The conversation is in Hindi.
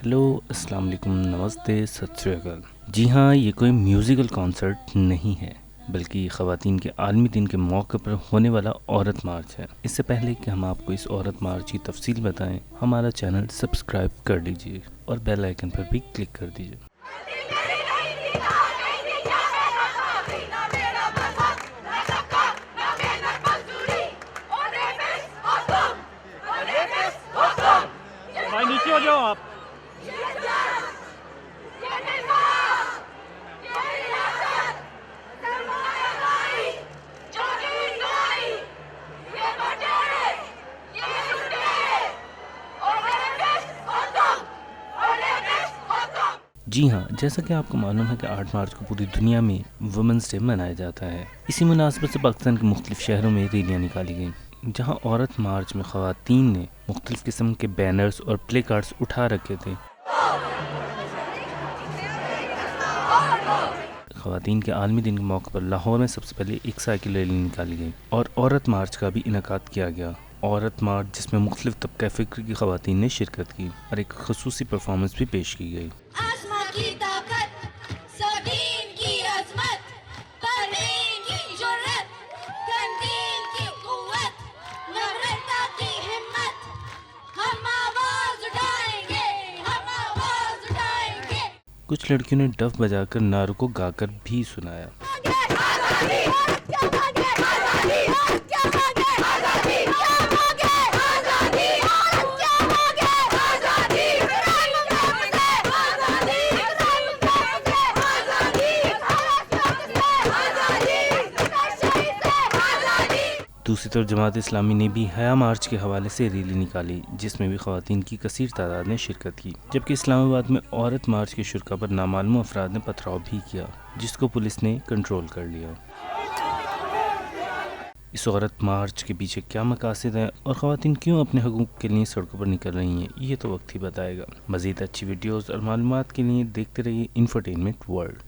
हेलो, अस्सलाम वालेकुम, नमस्ते, सत श्री अकाल। जी हाँ, ये कोई म्यूज़िकल कॉन्सर्ट नहीं है, बल्कि ख़वातीन के आलमी दिन के मौके पर होने वाला औरत मार्च है। इससे पहले कि हम आपको इस औरत मार्च की तफसील बताएं, हमारा चैनल सब्सक्राइब कर लीजिए और बेल आइकन पर भी क्लिक कर दीजिए। भाई नीचे हो जाओ आप। जी हाँ, जैसा कि आपको मालूम है कि 8 मार्च को पूरी दुनिया में वुमेंस डे मनाया जाता है। इसी मुनासिबत से पाकिस्तान के मुख्तलिफ शहरों में रैलियाँ निकाली गईं, जहाँ औरत मार्च में ख़वातीन ने मुख्तलिफ किस्म के बैनर्स और प्ले कार्ड्स उठा रखे थे। ख़वातीन के आलमी दिन के मौके पर लाहौर में सबसे पहले एक साइकिल रैली निकाली गई और औरत मार्च का भी इनेकाद किया गया। औरत मार्च जिसमें मुख्तलिफ तबका फ़िक्र की ख़वातीन ने शिरकत की और एक ख़ुसूसी परफॉर्मेंस भी पेश की गई। कुछ लड़कियों ने डफ बजाकर नारों को गाकर भी सुनाया। दूसरी तरफ जमात इस्लामी ने भी हया मार्च के हवाले से रैली निकाली, जिसमें भी ख़वातीन की कसीर तादाद ने शिरकत की। जबकि इस्लामाबाद में औरत मार्च के शुरा पर नामालूम अफराद ने पथराव भी किया, जिसको पुलिस ने कंट्रोल कर लिया। इस औरत मार्च के पीछे क्या मकासद हैं और ख़वातीन क्यों अपने हकूक़ के लिए सड़कों पर निकल रही हैं, ये तो वक्त ही बताएगा। मज़ीद अच्छी वीडियोज़ और मालूमात के लिए देखते रहिए इंफोटेनमेंट वर्ल्ड।